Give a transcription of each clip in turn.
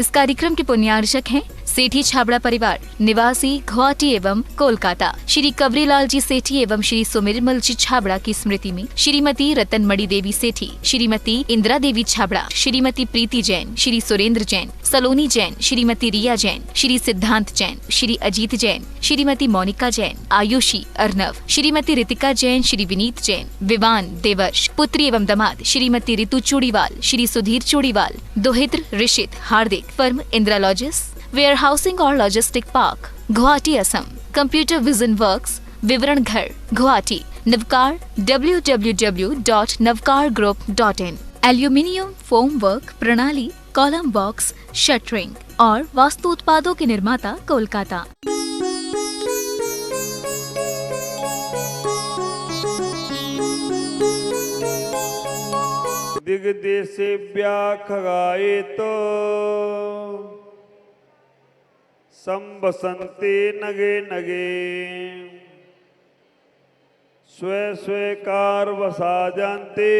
इस कार्यक्रम के पुण्यार्चक हैं सेठी छाबड़ा परिवार निवासी गुवाहाटी एवं कोलकाता। श्री कवरीलाल जी सेठी एवं श्री सुमिरमल जी छाबड़ा की स्मृति में श्रीमती रतनमणि देवी सेठी, श्रीमती इंदिरा देवी छाबड़ा, श्रीमती प्रीति जैन, श्री सुरेंद्र जैन, सलोनी जैन, श्रीमती रिया जैन, श्री सिद्धांत जैन, श्री अजीत जैन, श्रीमती मोनिका जैन, आयुषी अर्नव, श्रीमती रितिका जैन, श्री विनीत जैन, विवान देवर्ष, पुत्री एवं दामाद श्रीमती रितु चूड़ीवाल, श्री सुधीर चूड़ीवाल, दोहित्र Rishit Hardik, firm Indira Logis, warehousing और logistic park, Guwahati Assam, computer vision works, विवरण घर, Guwahati, Navkar www.navkargroup.in, aluminium foam work प्रणाली, कॉलम बॉक्स, शटरिंग और वास्तु उत्पादों के निर्माता, कोलकाता। दिग्देशेभ्यः खगायेतो संवसन्ते नगे नगे स्वे स्वे कारवसाजान्ते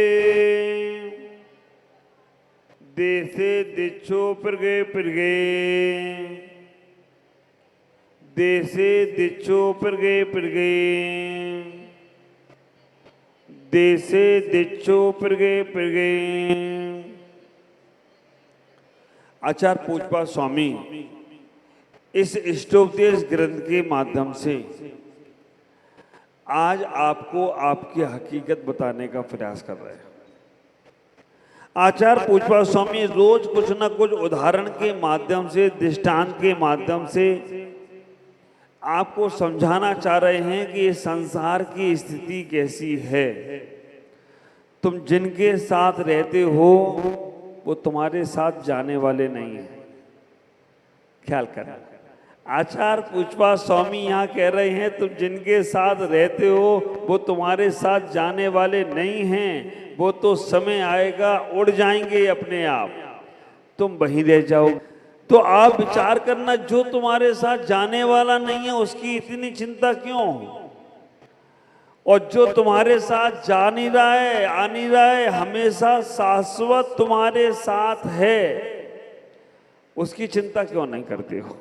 देशे दिच्छो पृगे पृगे देशे दिच्छो पृगे पृगे देशे दिच्छो पृगे पृगे। आचार्य पूज्यपाद स्वामी इस इष्टोपदेश ग्रंथ के माध्यम से आज आपको आपकी हकीकत बताने का प्रयास कर रहे हैं। आचार्य पूज्यपाद स्वामी रोज कुछ न कुछ उदाहरण के माध्यम से, दृष्टांत के माध्यम से आपको समझाना चाह रहे हैं कि ये संसार की स्थिति कैसी है। तुम जिनके साथ रहते हो वो तुम्हारे साथ जाने वाले नहीं हैं, ख्याल करना। आचार्य पूज्यपाद स्वामी यहाँ कह रहे हैं तुम जिनके साथ रहते हो वो तुम्हारे साथ जाने वाले नहीं हैं, वो तो समय आएगा उड़ जाएंगे अपने आप, तुम वहीं रह जाओ। तो आप विचार करना, जो तुम्हारे साथ जाने वाला नहीं है उसकी इतनी चिंता क्यों? और जो तुम्हारे साथ जा नहीं रहा है, आ नहीं रहा है, हमेशा शाश्वत तुम्हारे साथ है, उसकी चिंता क्यों नहीं करते हो?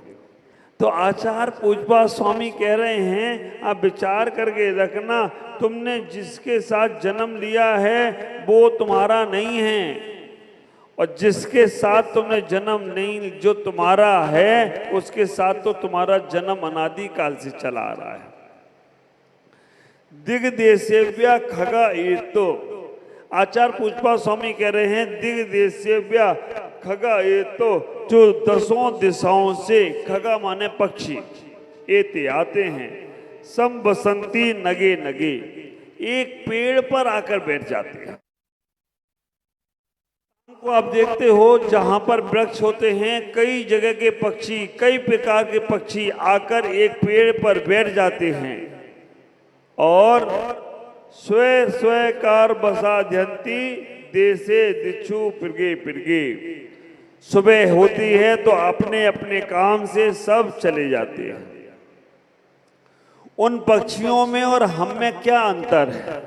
तो आचार्य पूज्यपाद स्वामी कह रहे हैं आप विचार करके रखना, तुमने जिसके साथ जन्म लिया है वो तुम्हारा नहीं है, और जिसके साथ तुमने जन्म नहीं, जो तुम्हारा है उसके साथ तो तुम्हारा जन्म अनादि काल से चला आ रहा है। दिग्देशेभ्यः खगायेतो, आचार्य पूज्यपाद स्वामी कह रहे हैं दिग्देशेभ्यः खगायेतो, जो दसों दिशाओं से, खगा माने पक्षी, एते आते हैं, संवसन्ति नगे नगे, एक पेड़ पर आकर बैठ जाते हैं। को आप देखते हो जहां पर वृक्ष होते हैं, कई जगह के पक्षी, कई प्रकार के पक्षी आकर एक पेड़ पर बैठ जाते हैं और स्वे स्वे कार बसाध्यन्ति देशे दिच्छु पृगे पृगे। सुबह होती है तो अपने अपने काम से सब चले जाते हैं। उन पक्षियों में और हम में क्या अंतर है?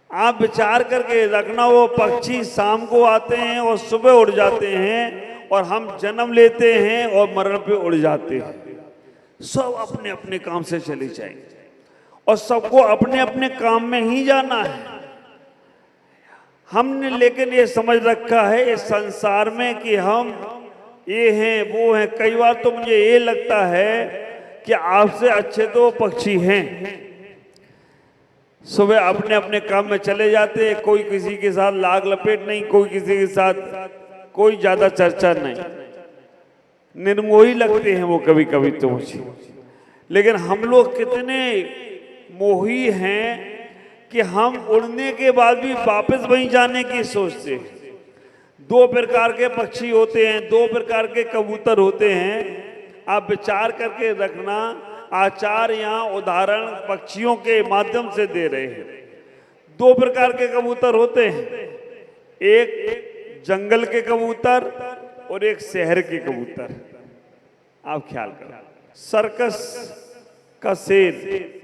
आप विचार करके रखना, वो पक्षी शाम को आते हैं और सुबह उड़ जाते हैं, और हम जन्म लेते हैं और मरण पे उड़ जाते हैं। सब अपने अपने काम से चले जाएंगे और सबको अपने अपने काम में ही जाना है। हमने लेकिन ये समझ रखा है इस संसार में कि हम ये हैं वो हैं। कई बार तो मुझे ये लगता है कि आपसे अच्छे तो पक्षी हैं, सुबह अपने अपने काम में चले जाते हैं, कोई किसी के साथ लाग लपेट नहीं, कोई किसी के साथ कोई ज्यादा चर्चा नहीं, निर्मोही लगते हैं वो कभी कभी तो मुझे। लेकिन हम लोग कितने मोही हैं कि हम उड़ने के बाद भी वापस वहीं जाने की सोचते हैं। दो प्रकार के पक्षी होते हैं, दो प्रकार के कबूतर होते हैं। आप विचार करके रखना, आचार्य यहाँ उदाहरण पक्षियों के माध्यम से दे रहे हैं। दो प्रकार के कबूतर होते हैं, एक जंगल के कबूतर और एक शहर के कबूतर। आप ख्याल करो, सर्कस का शेर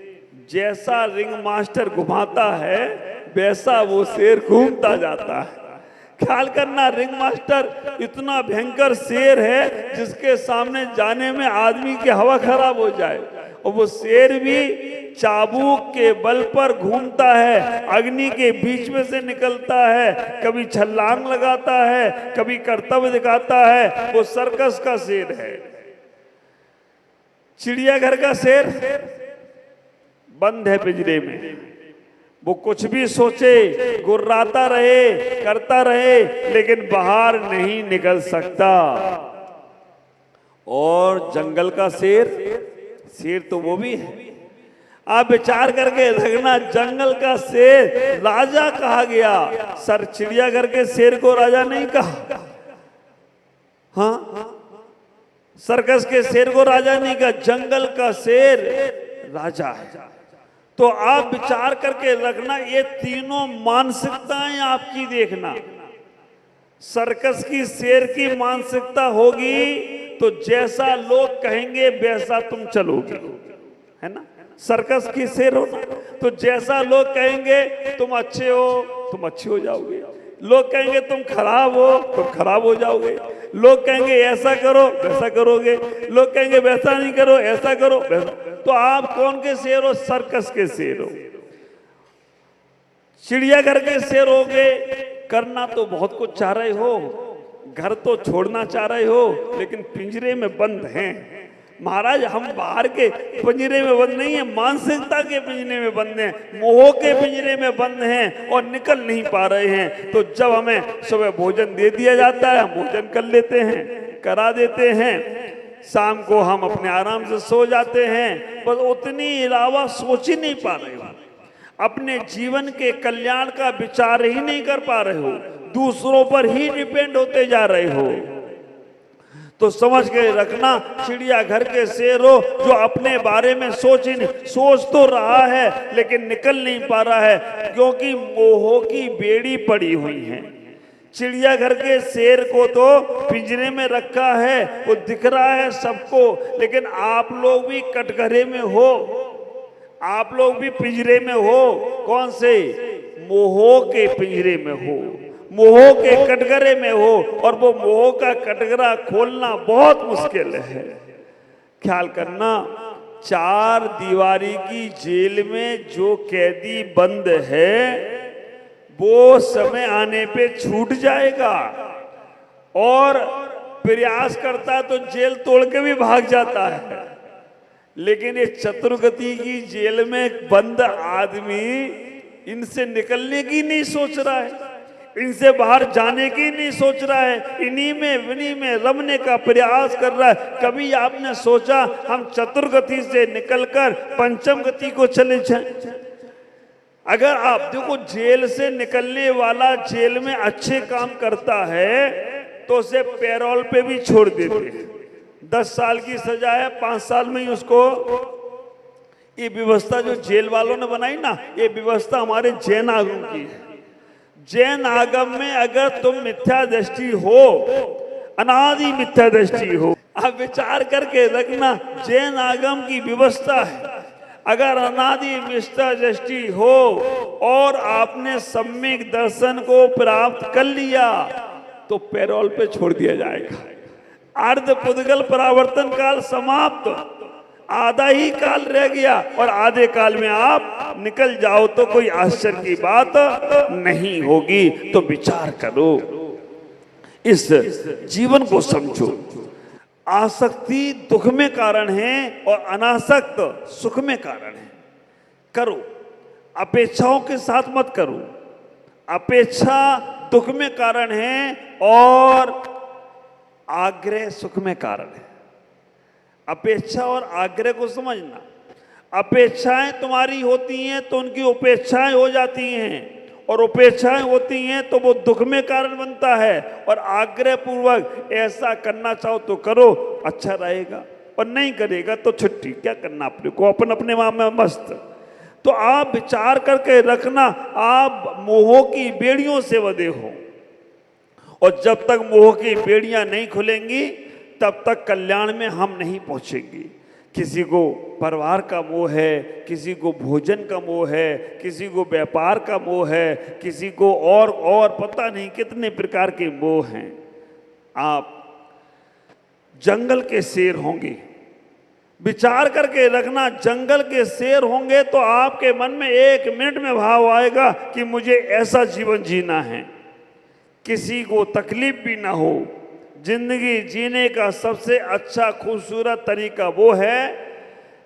जैसा रिंग मास्टर घुमाता है वैसा वो शेर घूमता जाता है। ख्याल करना, रिंग मास्टर इतना भयंकर शेर है जिसके सामने जाने में आदमी की हवा खराब हो जाए, और वो शेर भी चाबुक के बल पर घूमता है, अग्नि के बीच में से निकलता है, कभी छलांग लगाता है, कभी कर्तव्य दिखाता है। वो सर्कस का शेर है। चिड़ियाघर का शेर बंद है पिंजरे में, वो कुछ भी सोचे, गुर्राता रहे, करता रहे, लेकिन बाहर नहीं निकल सकता। और जंगल का शेर, शेर तो वो भी है। आप विचार करके देखना, जंगल का शेर राजा कहा गया, सर चिड़ियाघर के शेर को राजा नहीं कहा। हाँ, सर्कस के शेर को राजा नहीं कहा, जंगल का शेर राजा है। तो आप विचार करके रखना, ये तीनों मानसिकताएं आपकी देखना। सर्कस की शेर की मानसिकता होगी तो जैसा लोग कहेंगे वैसा तुम चलोगे, है ना। सर्कस की शेर हो तो जैसा लोग कहेंगे तुम अच्छे हो, तुम अच्छे हो जाओगे। लोग कहेंगे तुम खराब हो, तुम खराब हो जाओगे। लोग कहेंगे ऐसा करो, वैसा करोगे। लोग कहेंगे वैसा नहीं करो, ऐसा करो, वैसा। तो आप कौन के शेर हो? सर्कस के शेर हो। चिड़ियाघर के शेर हो गए। करना तो बहुत कुछ चाह रहे हो, घर तो छोड़ना चाह रहे हो, लेकिन पिंजरे में बंद हैं। महाराज, हम बाहर के पिंजरे में बंद नहीं है, मानसिकता के पिंजरे में बंद हैं, मोह के पिंजरे में बंद हैं और निकल नहीं पा रहे हैं। तो जब हमें सुबह भोजन दे दिया जाता है, हम भोजन कर लेते हैं, करा देते हैं, शाम को हम अपने आराम से सो जाते हैं, बस उतनी अलावा सोच ही नहीं पा रहे हो। अपने जीवन के कल्याण का विचार ही नहीं कर पा रहे हो, दूसरों पर ही डिपेंड होते जा रहे हो। तो समझ के रखना, चिड़ियाघर के शेर हो जो अपने बारे में सोच तो रहा है लेकिन निकल नहीं पा रहा है, क्योंकि मोह की बेड़ी पड़ी हुई है। चिड़ियाघर के शेर को तो पिंजरे में रखा है, वो दिख रहा है सबको, लेकिन आप लोग भी कटघरे में हो, आप लोग भी पिंजरे में हो। कौन से? मोह के पिंजरे में हो, मोह के कटघरे में हो, और वो मोह का कटघरा खोलना बहुत मुश्किल है। ख्याल करना, चार दीवारी की जेल में जो कैदी बंद है वो समय आने पे छूट जाएगा, और प्रयास करता है तो जेल तोड़ के भी भाग जाता है। लेकिन ये चतुर्गति की जेल में बंद आदमी इनसे निकलने की नहीं सोच रहा है, इनसे बाहर जाने की नहीं सोच रहा है, इन्हीं में रमने का प्रयास कर रहा है। कभी आपने सोचा हम चतुर्गति से निकलकर पंचम गति को चले जाएं? अगर आप देखो, जेल से निकलने वाला जेल में अच्छे काम करता है तो उसे पैरोल पे भी छोड़ देते हैं। 10 साल की सजा है, 5 साल में ही उसको। ये व्यवस्था जो जेल वालों ने बनाई ना, ये व्यवस्था हमारे जैन आगम की है। जैन आगम में अगर तुम मिथ्या दृष्टि हो, अनादि मिथ्या दृष्टि हो, आप विचार करके रखना, जैन आगम की व्यवस्था है, अगर अनादि मिथ्या दृष्टि हो और आपने सम्यक दर्शन को प्राप्त कर लिया तो पैरोल पे छोड़ दिया जाएगा। अर्ध पुद्गल परावर्तन काल समाप्त, आधा ही काल रह गया, और आधे काल में आप निकल जाओ तो कोई आश्चर्य की बात नहीं होगी। तो विचार करो, इस जीवन को समझो। आसक्ति दुख में कारण है और अनासक्त सुख में कारण है। करो, अपेक्षाओं के साथ मत करो। अपेक्षा दुख में कारण है और आग्रह सुख में कारण है। अपेक्षा और आग्रह को समझना। अपेक्षाएं तुम्हारी होती हैं तो उनकी उपेक्षाएं हो जाती हैं, और उपेक्षाएं होती हैं तो वो दुख में कारण बनता है। और आग्रह पूर्वक ऐसा करना चाहो तो करो, अच्छा रहेगा, और नहीं करेगा तो छुट्टी, क्या करना अपने को, अपन अपने वहां में मस्त। तो आप विचार करके रखना, आप मोह की बेड़ियों से बंधे हो, और जब तक मोह की बेड़ियां नहीं खुलेंगी तब तक कल्याण में हम नहीं पहुंचेंगे। किसी को परिवार का मोह है, किसी को भोजन का मोह है, किसी को व्यापार का मोह है, किसी को और पता नहीं कितने प्रकार के मोह हैं। आप जंगल के शेर होंगे, विचार करके रखना, जंगल के शेर होंगे तो आपके मन में 1 मिनट में भाव आएगा कि मुझे ऐसा जीवन जीना है, किसी को तकलीफ भी ना हो। जिंदगी जीने का सबसे अच्छा खूबसूरत तरीका वो है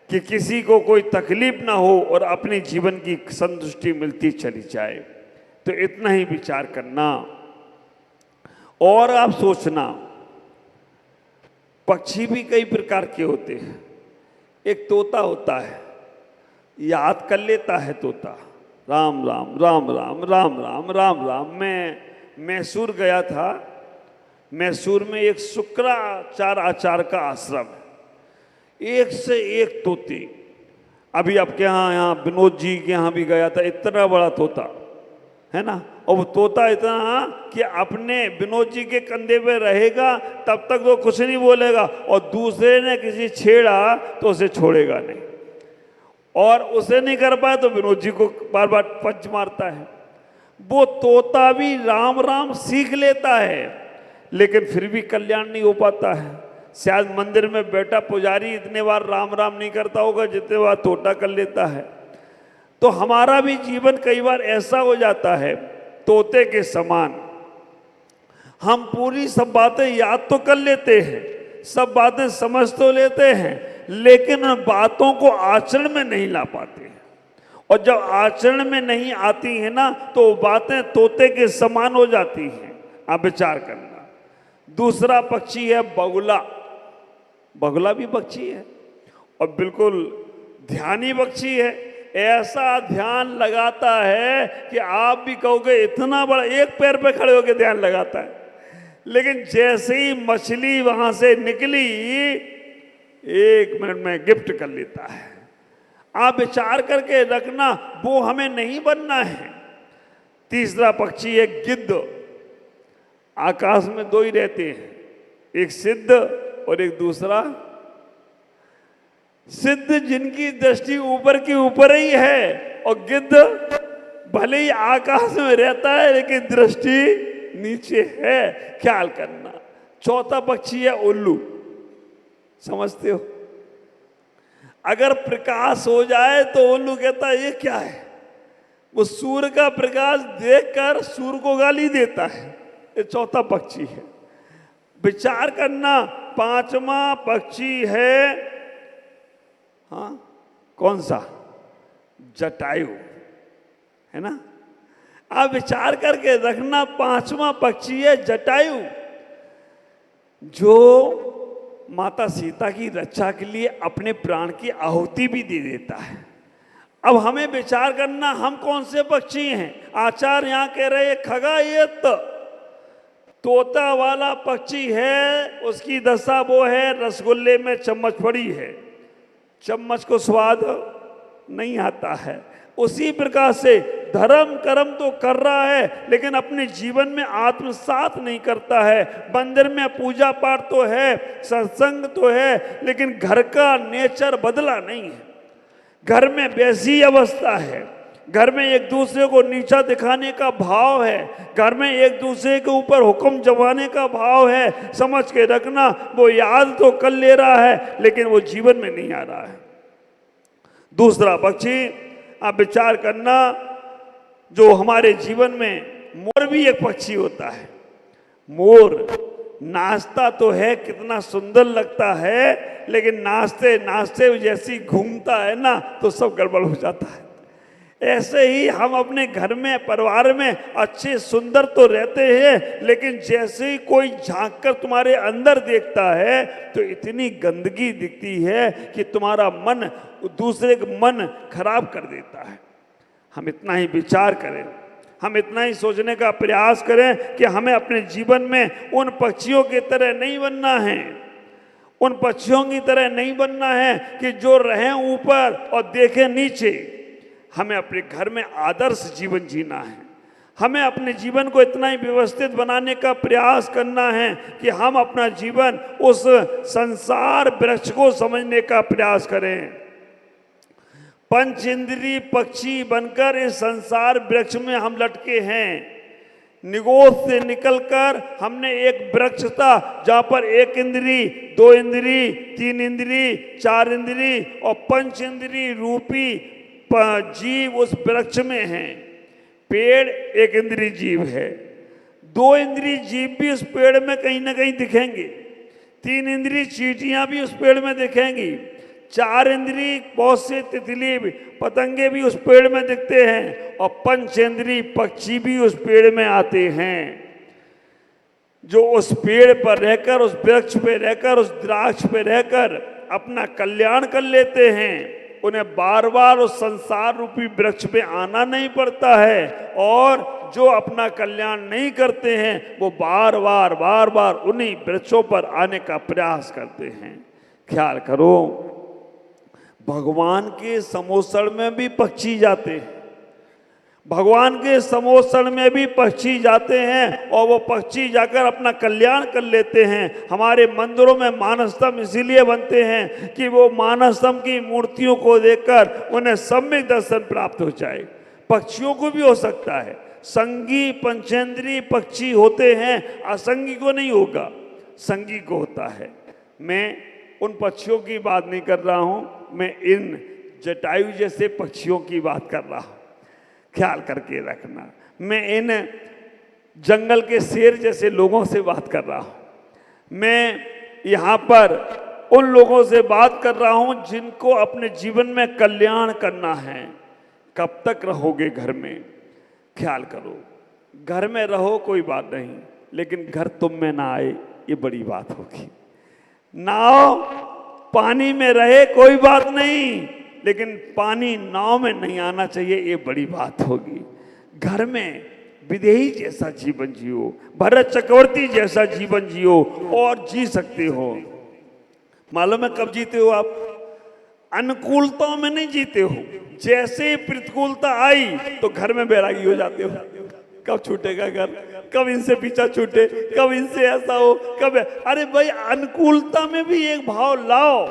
कि किसी को कोई तकलीफ ना हो और अपने जीवन की संतुष्टि मिलती चली जाए। तो इतना ही विचार करना। और आप सोचना, पक्षी भी कई प्रकार के होते हैं। एक तोता होता है, याद कर लेता है तोता, राम राम राम राम राम राम राम राम। मैं मैसूर गया था। मैसूर में एक शुक्राचार्य आचार्य का आश्रम है, एक से एक तोते। अभी आपके यहाँ विनोद जी के यहाँ भी गया था, इतना बड़ा तोता है ना। और वो तोता इतना कि अपने विनोद जी के कंधे पे रहेगा तब तक वो कुछ नहीं बोलेगा, और दूसरे ने किसी छेड़ा तो उसे छोड़ेगा नहीं, और उसे नहीं कर पाए तो विनोद जी को बार बार पंच मारता है। वो तोता भी राम राम सीख लेता है, लेकिन फिर भी कल्याण नहीं हो पाता है। शायद मंदिर में बैठा पुजारी इतने बार राम राम नहीं करता होगा जितने बार तोता कर लेता है। तो हमारा भी जीवन कई बार ऐसा हो जाता है तोते के समान। हम पूरी सब बातें याद तो कर लेते हैं, सब बातें समझ तो लेते हैं, लेकिन उन बातों को आचरण में नहीं ला पाते हैं। और जब आचरण में नहीं आती है ना, तो बातें तोते के समान हो जाती हैं। आप विचार करना। दूसरा पक्षी है बगुला। बगुला भी पक्षी है और बिल्कुल ध्यानी पक्षी है। ऐसा ध्यान लगाता है कि आप भी कहोगे इतना बड़ा, एक पैर पे खड़े होकर ध्यान लगाता है, लेकिन जैसे ही मछली वहां से निकली 1 मिनट में गिफ्ट कर लेता है। आप विचार करके रखना, वो हमें नहीं बनना है। तीसरा पक्षी है गिद्ध। आकाश में 2 ही रहते हैं, एक सिद्ध और एक दूसरा। सिद्ध जिनकी दृष्टि ऊपर की ऊपर ही है, और गिद्ध भले ही आकाश में रहता है लेकिन दृष्टि नीचे है। ख्याल करना। चौथा पक्षी है उल्लू। समझते हो? अगर प्रकाश हो जाए तो उल्लू कहता है ये क्या है। वो सूर्य का प्रकाश देखकर सूर्य को गाली देता है। ये चौथा पक्षी है। विचार करना। पांचवा पक्षी है, हाँ कौन सा? जटायु, है ना। आप विचार करके रखना, पांचवा पक्षी है जटायु, जो माता सीता की रक्षा के लिए अपने प्राण की आहुति भी दे देता है। अब हमें विचार करना, हम कौन से पक्षी हैं। आचार्य यहाँ कह रहे हैं खगायत, तोता वाला पक्षी है, उसकी दशा वो है रसगुल्ले में चम्मच पड़ी है, चम्मच को स्वाद नहीं आता है। उसी प्रकार से धर्म कर्म तो कर रहा है लेकिन अपने जीवन में आत्मसात नहीं करता है। मंदिर में पूजा पाठ तो है, सत्संग तो है, लेकिन घर का नेचर बदला नहीं है। घर में वैसी अवस्था है, घर में एक दूसरे को नीचा दिखाने का भाव है, घर में एक दूसरे के ऊपर हुक्म जमाने का भाव है। समझ के रखना, वो याद तो कर ले रहा है लेकिन वो जीवन में नहीं आ रहा है। दूसरा पक्षी, आप विचार करना, जो हमारे जीवन में मोर भी एक पक्षी होता है। मोर नाचता तो है, कितना सुंदर लगता है, लेकिन नाचते नाचते जैसी घूमता है ना तो सब गड़बड़ हो जाता है। ऐसे ही हम अपने घर में परिवार में अच्छे सुंदर तो रहते हैं, लेकिन जैसे ही कोई झांक कर तुम्हारे अंदर देखता है तो इतनी गंदगी दिखती है कि तुम्हारा मन दूसरे का मन खराब कर देता है। हम इतना ही विचार करें, हम इतना ही सोचने का प्रयास करें कि हमें अपने जीवन में उन पक्षियों की तरह नहीं बनना है। उन पक्षियों की तरह नहीं बनना है कि जो रहें ऊपर और देखें नीचे। हमें अपने घर में आदर्श जीवन जीना है। हमें अपने जीवन को इतना ही व्यवस्थित बनाने का प्रयास करना है कि हम अपना जीवन उस संसार वृक्ष को समझने का प्रयास करें। पंच इंद्रिय पक्षी बनकर इस संसार वृक्ष में हम लटके हैं। निगोद से निकलकर हमने एक वृक्ष था जहां पर एक इंद्री, दो इंद्री, तीन इंद्री, चार इंद्री और पंच इंद्री रूपी जीव उस वृक्ष में हैं। पेड़ एक इंद्री जीव है, दो इंद्री जीव भी उस पेड़ में कहीं ना कहीं दिखेंगे, तीन इंद्री चींटियां भी उस पेड़ में दिखेंगी, चार इंद्री बहुत से तितली पतंगे भी उस पेड़ में दिखते हैं और पंच इंद्री पक्षी भी उस पेड़ में आते हैं। जो उस पेड़ पर रहकर, उस वृक्ष पे रहकर, उस द्राक्ष पे रहकर अपना कल्याण कर लेते हैं, उन्हें बार बार उस संसार रूपी वृक्ष पे आना नहीं पड़ता है। और जो अपना कल्याण नहीं करते हैं वो बार बार उन्हीं वृक्षों पर आने का प्रयास करते हैं। ख्याल करो, भगवान के समोसण में भी पक्षी जाते हैं, भगवान के समोसण में भी पक्षी जाते हैं और वो पक्षी जाकर अपना कल्याण कर लेते हैं। हमारे मंदिरों में मानसतम इसीलिए बनते हैं कि वो मानसतम की मूर्तियों को देखकर उन्हें सम्यक दर्शन प्राप्त हो जाए। पक्षियों को भी हो सकता है, संगी पंचेंद्रीय पक्षी होते हैं, असंगी को नहीं होगा, संगी को होता है। मैं उन पक्षियों की बात नहीं कर रहा हूं, मैं इन जटायु जैसे पक्षियों की बात कर रहा हूं। ख्याल करके रखना, मैं इन जंगल के शेर जैसे लोगों से बात कर रहा हूं। मैं यहाँ पर उन लोगों से बात कर रहा हूं जिनको अपने जीवन में कल्याण करना है। कब तक रहोगे घर में? ख्याल करो, घर में रहो कोई बात नहीं, लेकिन घर तुम में ना आए ये बड़ी बात होगी। नाव पानी में रहे कोई बात नहीं, लेकिन पानी नाव में नहीं आना चाहिए, ये बड़ी बात होगी। घर में विदेही जैसा जीवन जियो, भरत चक्रवर्ती जैसा जीवन जियो और जी सकते हो। मालूम है कब जीते हो आप? अनुकूलता में नहीं जीते हो। जैसे प्रतिकूलता आई तो घर में बैरागी हो जाते हो। कब छूटेगा घर, कब इनसे पीछा छूटे, कब इनसे ऐसा हो, कब। अरे भाई, अनुकूलता में भी एक भाव लाओ।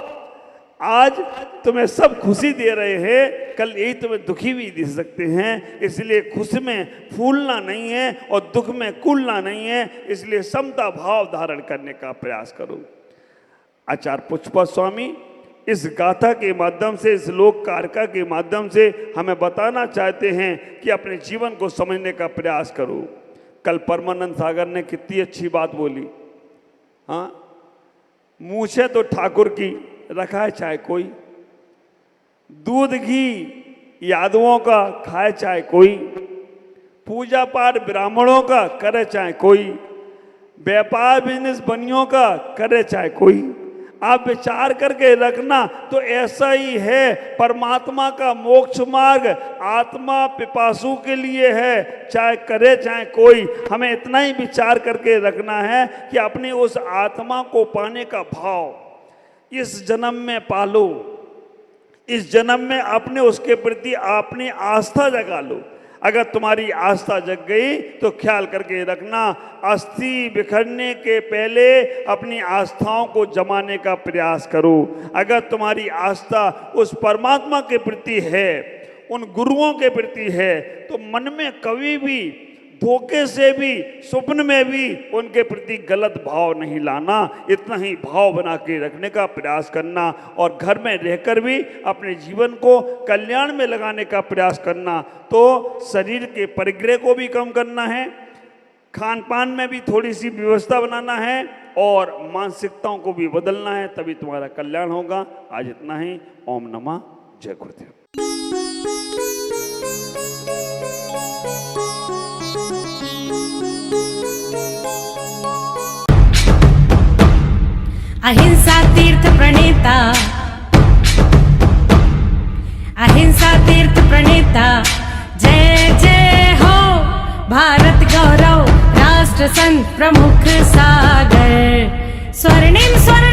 आज तुम्हें सब खुशी दे रहे हैं, कल यही तुम्हें दुखी भी दे सकते हैं। इसलिए खुशी में फूलना नहीं है और दुख में कूलना नहीं है। इसलिए समता भाव धारण करने का प्रयास करो। आचार्य पुष्पा स्वामी इस गाथा के माध्यम से, इस लोक कारका के माध्यम से हमें बताना चाहते हैं कि अपने जीवन को समझने का प्रयास करो। कल परमानंद सागर ने कितनी अच्छी बात बोली। हाँ, मूछे तो ठाकुर की, रखा है चाहे कोई, दूध घी यादवों का खाए चाहे कोई, पूजा पाठ ब्राह्मणों का करे चाहे कोई, व्यापार बिजनेस बनियों का करे चाहे कोई। आप विचार करके रखना तो ऐसा ही है। परमात्मा का मोक्ष मार्ग आत्मा पिपासु के लिए है, चाहे करे चाहे कोई। हमें इतना ही विचार करके रखना है कि अपनी उस आत्मा को पाने का भाव इस जन्म में पालो, इस जन्म में अपने उसके प्रति अपनी आस्था जगा लो। अगर तुम्हारी आस्था जग गई तो ख्याल करके रखना, अस्थि बिखरने के पहले अपनी आस्थाओं को जमाने का प्रयास करो। अगर तुम्हारी आस्था उस परमात्मा के प्रति है, उन गुरुओं के प्रति है, तो मन में कभी भी धोखे से भी, स्वप्न में भी उनके प्रति गलत भाव नहीं लाना। इतना ही भाव बना के रखने का प्रयास करना और घर में रहकर भी अपने जीवन को कल्याण में लगाने का प्रयास करना। तो शरीर के परिग्रह को भी कम करना है, खान पान में भी थोड़ी सी व्यवस्था बनाना है और मानसिकताओं को भी बदलना है, तभी तुम्हारा कल्याण होगा। आज इतना ही। ओम नमः, जय गुरुदेव। अहिंसा तीर्थ प्रणेता, अहिंसा तीर्थ प्रणेता, जय जय हो भारत गौरव, राष्ट्र संत प्रमुख सागर, स्वर्णिम स्वर